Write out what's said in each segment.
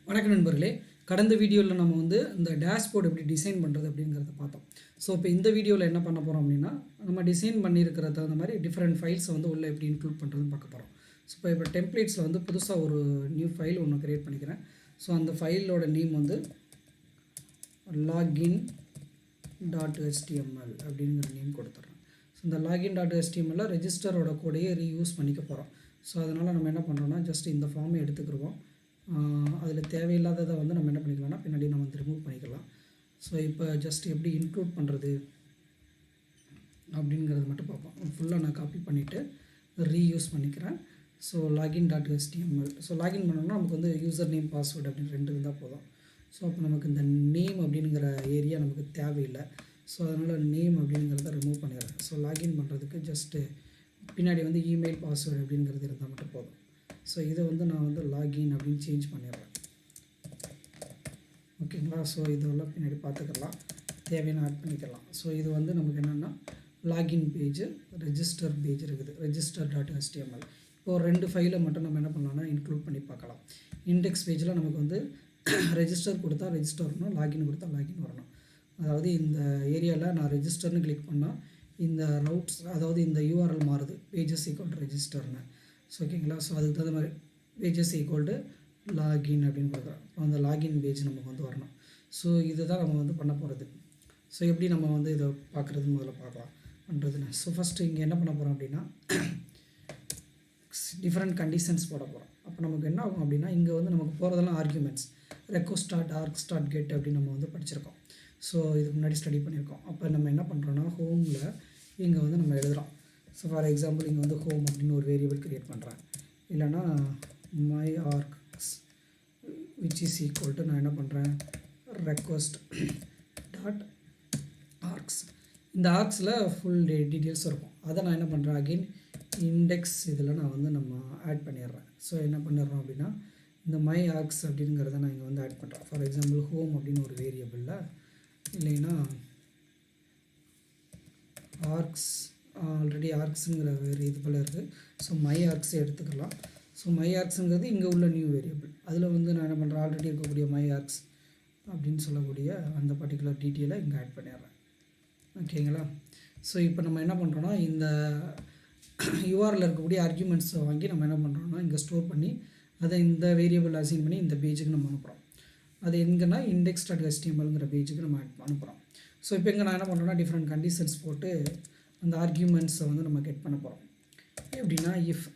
வணக்கம் நண்பர்களே. கடந்த வீடியோவில் நம்ம வந்து இந்த டேஷ்போர்டு எப்படி டிசைன் பண்ணுறது அப்படிங்கிறத பார்த்தோம். ஸோ இப்போ இந்த வீடியோவில் என்ன பண்ண போகிறோம் அப்படின்னா, நம்ம டிசைன் பண்ணியிருக்கிறது தகுந்த மாதிரி டிஃப்ரெண்ட் ஃபைல்ஸை வந்து உள்ளே எப்படி இன்க்ளூட் பண்ணுறதுன்னு பார்க்க போகிறோம். ஸோ இப்போ டெம்ப்ளேட்ஸில் வந்து புதுசாக ஒரு நியூ ஃபைல் ஒன்று க்ரியேட் பண்ணிக்கிறேன். ஸோ அந்த ஃபைலோட நேம் வந்து login.html அப்படிங்கிற நேம் கொடுத்துட்றேன். ஸோ இந்த login.html ரெஜிஸ்டரோட கோடையே ரீயூஸ் பண்ணிக்க போகிறோம். ஸோ அதனால் நம்ம என்ன பண்ணுறோன்னா, ஜஸ்ட் இந்த ஃபார்மை எடுத்துக்கிடுவோம். அதில் தேவையில்லாததை வந்து நம்ம என்ன பண்ணிக்கலாம்னா பின்னாடி நம்ம வந்து ரிமூவ் பண்ணிக்கலாம். ஸோ இப்போ ஜஸ்ட் எப்படி இன்க்ளூட் பண்ணுறது அப்படிங்கிறது மட்டும் பார்ப்போம். ஃபுல்லாக நான் காப்பி பண்ணிவிட்டு ரீயூஸ் பண்ணிக்கிறேன். So login.html. ஸோ லாகின் பண்ணோம்னா நமக்கு வந்து யூசர் நேம் பாஸ்வேர்டு அப்படின்னு 2 இருந்தால் போதும். ஸோ அப்போ நமக்கு இந்த நேம் அப்படிங்கிற ஏரியா நமக்கு தேவையில்லை. ஸோ அதனால் நேம் அப்படிங்கிறத ரிமூவ் பண்ணிடுறேன். ஸோ லாகின் பண்ணுறதுக்கு ஜஸ்ட்டு பின்னாடி வந்து இமெயில் பாஸ்வேர்டு அப்படிங்கிறது இருந்தால் மட்டும் போதும். ஸோ இதை வந்து நான் வந்து லாகின் அப்படின்னு சேஞ்ச் பண்ணிடுறேன். ஓகேங்களா? ஸோ இதெல்லாம் பின்னாடி பார்த்துக்கலாம், தேவையான ஆட் பண்ணிக்கலாம். ஸோ இது வந்து நமக்கு என்னென்னா லாகின் பேஜு, ரெஜிஸ்டர் பேஜ் இருக்குது, register.html. இப்போது 2 ஃபைலை மட்டும் நம்ம என்ன பண்ணலாம்னா இன்க்ளூட் பண்ணி பார்க்கலாம். இண்டெக்ஸ் பேஜில் நமக்கு வந்து ரெஜிஸ்டர் கொடுத்தா ரெஜிஸ்டர் வரணும், லாகின் கொடுத்தா லாகின் வரணும். அதாவது இந்த ஏரியாவில் நான் ரெஜிஸ்டர்னு கிளிக் பண்ணால் இந்த ரவுட்ஸ், அதாவது இந்த URL மாறுது, பேஜஸ் ஈக்குவல் ரெஜிஸ்டர்னு. ஸோ ஓகேங்களா? ஸோ அதுக்கு தகுந்த மாதிரி பேஜஸ் ஈக்குவல் டு லாகின் அப்படின்னு கொடுக்குறோம். அந்த லாகின் பேஜ் நமக்கு வந்து வரணும். ஸோ இதுதான் நம்ம வந்து பண்ண போகிறது. ஸோ எப்படி நம்ம வந்து இதை பார்க்குறதுன்னு முதல்ல பார்க்கலாம் பண்ணுறதுன்னு. ஸோ ஃபஸ்ட்டு இங்கே என்ன பண்ண போகிறோம் அப்படின்னா, டிஃப்ரெண்ட் கண்டிஷன்ஸ் போட போகிறோம். அப்போ நமக்கு என்ன ஆகும் அப்படின்னா, இங்கே வந்து நமக்கு போகிறதெல்லாம் ஆர்குமெண்ட்ஸ், request.args.get அப்படின்னு நம்ம வந்து படிச்சிருக்கோம். ஸோ இதுக்கு முன்னாடி ஸ்டடி பண்ணியிருக்கோம். அப்போ நம்ம என்ன பண்ணுறோன்னா, ஹோமில் இங்கே வந்து நம்ம எழுதுகிறோம். ஸோ ஃபார் எக்ஸாம்பிள் இங்கே வந்து ஹோம் அப்படின்னு ஒரு வேரியபிள் க்ரியேட் பண்ணுறேன். இல்லைனா my arcs which is equal to நான் என்ன பண்ணுறேன், request.args. இந்த ஆர்க்ஸில் ஃபுல் டீட்டெயில்ஸ் இருக்கும். அதை நான் என்ன பண்ணுறேன், அகெயின் இண்டெக்ஸ் இதில் நான் வந்து நம்ம ஆட் பண்ணிடுறேன். ஸோ என்ன பண்ணிடுறோம் அப்படின்னா, இந்த மை ஆர்க்ஸ் அப்படிங்கிறத நான் இங்கே வந்து ஆட் பண்ணுறேன். ஃபார் எக்ஸாம்பிள் ஹோம் அப்படின்னு ஒரு வேரியபிளில், இல்லைன்னா ஆர்க்ஸ், ஆல்ரெடி ஆர்க்ஸுங்கிற வேறு இது போல் இருக்குது. ஸோ மை ஆர்க்ஸை எடுத்துக்கலாம். ஸோ மை ஆர்க்ஸுங்கிறது இங்கே உள்ள நியூ வேரியபிள். அதில் வந்து நான் என்ன பண்ணுறேன், ஆல்ரெடி இருக்கக்கூடிய மை ஆர்க்ஸ் அப்படின்னு சொல்லக்கூடிய அந்த பர்டிகுலர் டீட்டெயிலை இங்கே ஆட் பண்ணிடுறேன். ஓகேங்களா? ஸோ இப்போ நம்ம என்ன பண்ணுறோன்னா, இந்த யூஆரில் இருக்கக்கூடிய ஆர்குமெண்ட்ஸை வாங்கி நம்ம என்ன பண்ணுறோன்னா இங்கே ஸ்டோர் பண்ணி அதை இந்த வேரியபிள் அசைன் பண்ணி இந்த பேஜுக்கு நம்ம அனுப்புகிறோம். அது எங்கன்னா index.htmlங்கிற பேஜுக்கு நம்ம அனுப்புகிறோம். ஸோ இப்போ இங்கே நான் என்ன பண்ணுறேன்னா, டிஃப்ரெண்ட் கண்டிஷன்ஸ் போட்டு அந்த ஆர்கியூமெண்ட்ஸை வந்து நம்ம கெட் பண்ண போகிறோம். எப்படின்னா, இஃப்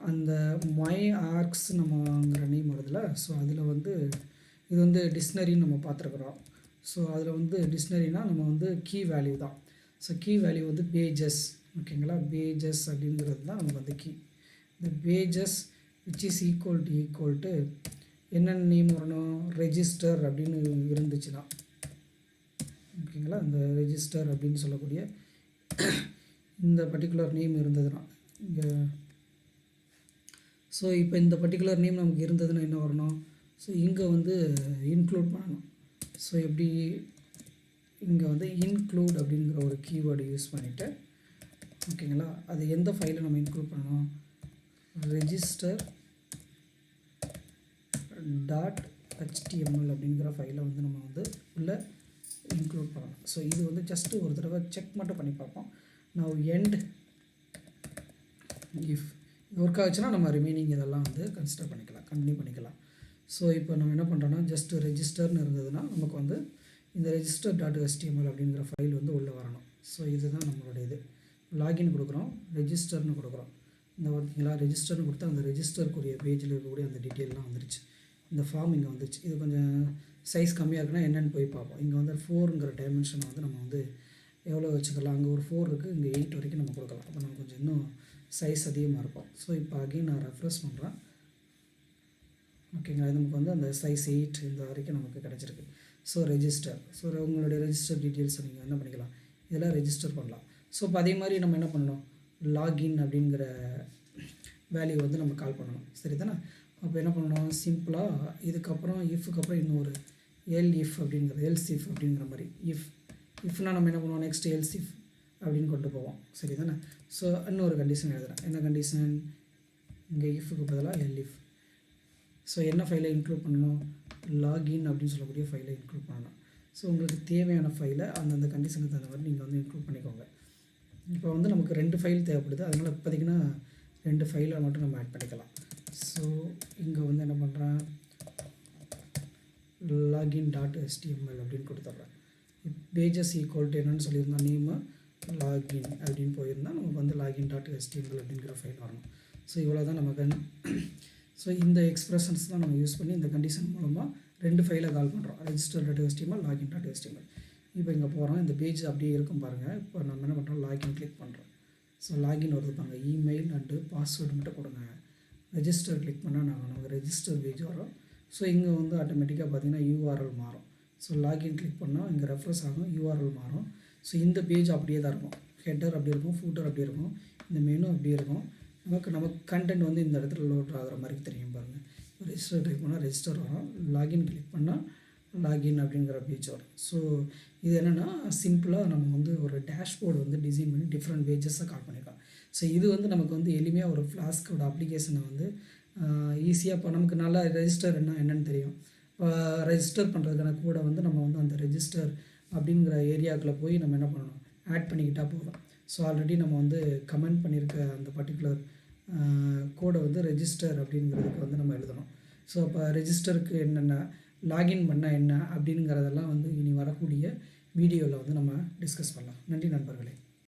அந்த மை ஆர்க்ஸ் நம்மங்கிற நேம் வருதுல்ல, ஸோ அதில் வந்து இது வந்து டிக்ஷனரின்னு நம்ம பார்த்துருக்குறோம். ஸோ அதில் வந்து டிக்ஷனரினா நம்ம வந்து கீ வேல்யூ தான். ஸோ கீ வேல்யூ வந்து பேஜஸ். ஓகேங்களா? பேஜஸ் அப்படிங்கிறது தான் நமக்கு வந்து கீ. இந்த pages which is equal to என்னென்ன நேம் வரணும், ரெஜிஸ்டர் அப்படின்னு இருந்துச்சுன்னா, ஓகேங்களா, இந்த ரெஜிஸ்டர் அப்படின்னு சொல்லக்கூடிய இந்த பர்டிகுலர் நேம் இருந்ததுன்னா இங்கே. ஸோ இப்போ இந்த பர்டிகுலர் நேம் நமக்கு இருந்ததுன்னா என்ன வரணும், ஸோ இங்கே வந்து இன்க்ளூட் பண்ணணும். ஸோ எப்படி, இங்கே வந்து இன்க்ளூட் அப்படிங்கிற ஒரு கீவேர்டு யூஸ் பண்ணிவிட்டு, ஓகேங்களா, அது எந்த ஃபைலை நம்ம இன்க்ளூட் பண்ணணும், register.html அப்படிங்கிற ஃபைலை வந்து நம்ம வந்து உள்ளே இன்க்ளூட் பண்ணணும். ஸோ இது வந்து ஜஸ்ட்டு ஒரு தடவை செக் மட்டும் பண்ணி பார்ப்போம். நான் எண்ட் இஃப் ஒர்க் ஆச்சுன்னா நம்ம ரிமைனிங் இதெல்லாம் வந்து கன்சிடர் பண்ணிக்கலாம், கண்டினியூ பண்ணிக்கலாம். ஸோ இப்போ நம்ம என்ன பண்ணுறோன்னா, ஜஸ்ட்டு ரெஜிஸ்டர்னு இருந்ததுன்னா நமக்கு வந்து இந்த register.html அப்படிங்கிற ஃபைல் வந்து உள்ளே வரணும். ஸோ இதுதான் நம்மளுடைய இது. லாகின் கொடுக்குறோம், ரெஜிஸ்டர்னு கொடுக்குறோம். இந்த பார்த்தீங்களா, ரெஜிஸ்டர்னு கொடுத்தா அந்த ரெஜிஸ்டருக்குரிய பேஜில் இருக்கக்கூடிய அந்த டீட்டெயிலாம் வந்துருச்சு. இந்த ஃபார்ம் இங்கே வந்துச்சு. இது கொஞ்சம் சைஸ் கம்மியாக இருக்குன்னா என்னென்னு போய் பார்ப்போம். இங்கே வந்து 4ங்கிற டைமென்ஷனை வந்து நம்ம வந்து எவ்வளோ வச்சுக்கலாம், அங்கே ஒரு 4 இருக்குது, இங்கே 8 வரைக்கும் நம்ம கொடுக்கலாம். அப்போ நம்ம கொஞ்சம் இன்னும் சைஸ் அதிகமாக இருக்கும். ஸோ இப்போ அகைன் நான் ரெஃப்ரெஷ் பண்ணுறேன். ஓகேங்களா, நமக்கு வந்து அந்த சைஸ் 8 இந்த வரைக்கும் நமக்கு கிடச்சிருக்கு. So register. ஸோ உங்களுடைய ரெஜிஸ்டர் டீட்டெயில்ஸை நீங்கள் என்ன பண்ணிக்கலாம், இதெல்லாம் ரெஜிஸ்டர் பண்ணலாம். ஸோ இப்போ அதே மாதிரி நம்ம என்ன பண்ணணும், லாகின் அப்படிங்கிற வேல்யூ வந்து நம்ம கால் பண்ணணும். சரி தானே? அப்போ என்ன பண்ணணும், சிம்பிளாக இதுக்கப்புறம் இஃப்க்கு அப்புறம் இன்னொரு எல்இஃப் அப்படிங்கிறது, எல்சிஃப் அப்படிங்கிற மாதிரி. இஃப்னா நம்ம என்ன பண்ணுவோம், நெக்ஸ்ட் எல்சிஃப் அப்படின்னு கொண்டு போவோம். சரி தானே? ஸோ இன்னொரு கண்டிஷன் எழுதுகிறேன். என்ன கண்டிஷன், இங்கே இஃப்க்கு பதிலாக எல்இஃப். ஸோ என்ன ஃபைலை இன்க்ளூட் பண்ணணும், லாகின் அப்படின்னு சொல்லக்கூடிய ஃபைலை இன்க்ளூட் பண்ணணும். ஸோ உங்களுக்கு தேவையான ஃபைலை அந்தந்த கண்டிஷனுக்கு தகுந்த மாதிரி நீங்கள் வந்து இன்க்ளூட் பண்ணிக்கோங்க. இப்போ வந்து நமக்கு 2 ஃபைல் தேவைப்படுது, அதனால் இப்போதைக்குன்னா 2 ஃபைலை மட்டும் நம்ம ஆட் பண்ணிக்கலாம். ஸோ இங்கே வந்து என்ன பண்ணுறேன், login.html அப்படின்னு கொடுத்துட்றேன். பேஜஸ் ஈக்குவல் டு என்னென்னு சொல்லியிருந்தோம், நேமு லாகின் அப்படின்னு போயிருந்தால் நமக்கு வந்து login.html அப்படிங்கிற ஃபைல் வரணும். ஸோ இவ்வளோ தான் நமக்கு. ஸோ இந்த எக்ஸ்ப்ரெஷன்ஸ் தான் நம்ம யூஸ் பண்ணி இந்த கண்டிஷன் மூலமாக 2 ஃபைலை கால் பண்ணுறோம், register.html login.html. இப்போ இங்கே போகிறோம், இந்த பேஜ் அப்படியே இருக்கும் பாருங்கள். இப்போ நம்ம என்ன பண்ணுறோம், லாகின் கிளிக் பண்ணுறோம். ஸோ லாகின் வருது பாருங்க, இமெயில் அண்டு பாஸ்வேர்டு மட்டும் கொடுங்க. ரெஜிஸ்டர் கிளிக் பண்ணால் நமக்கு ரெஜிஸ்டர் பேஜ் வரும். ஸோ இங்கே வந்து ஆட்டோமேட்டிக்காக பார்த்தீங்கன்னா யூஆர்எல் மாறும். ஸோ லாகின் கிளிக் பண்ணால் இங்கே ரெஃப்ரெஷ் ஆகும், யூஆர்எல் மாறும். ஸோ இந்த பேஜ் அப்படியே தான் இருக்கும், ஹெட்டர் அப்படி இருக்கும், ஃபூட்டர் அப்படி இருக்கும், இந்த மெனு அப்படியே இருக்கும். நமக்கு கண்டென்ட் வந்து இந்த இடத்துல லோட் ஆகிற மாதிரி தெரியும் பாருங்கள். ரெஜிஸ்டர் கிளிக் பண்ணால் ரெஜிஸ்டர் வரும், லாகின் கிளிக் பண்ணால் லாகின் அப்படிங்கிற பேஜ் வரும். ஸோ இது என்னென்னா சிம்பிளாக நம்ம வந்து ஒரு டேஷ்போர்டு வந்து டிசைன் பண்ணி டிஃப்ரெண்ட் பேஜஸை கால் பண்ணிக்கலாம். ஸோ இது வந்து நமக்கு வந்து எளிமையாக ஒரு ஃப்ளாஸ்கோட அப்ளிகேஷனை வந்து ஈஸியாக இப்போ நமக்கு நல்லா ரெஜிஸ்டர் என்னென்னு தெரியும். இப்போ ரெஜிஸ்டர் பண்ணுறதுக்கான கூட வந்து நம்ம வந்து அந்த ரெஜிஸ்டர் அப்படிங்கிற ஏரியாவுக்குள்ளே போய் நம்ம என்ன பண்ணணும், ஆட் பண்ணிக்கிட்டால் போதும். ஸோ ஆல்ரெடி நம்ம வந்து கமெண்ட் பண்ணியிருக்க அந்த பர்டிகுலர் கோடை வந்து ரெஜிஸ்டர் அப்படிங்கிறதுக்கு வந்து நம்ம எழுதணும். ஸோ அப்போ ரெஜிஸ்டருக்கு என்னென்ன, லாகின் பண்ணால் என்ன அப்படிங்கிறதெல்லாம் வந்து இனி வரக்கூடிய வீடியோவில் வந்து நம்ம டிஸ்கஸ் பண்ணலாம். நன்றி நண்பர்களே.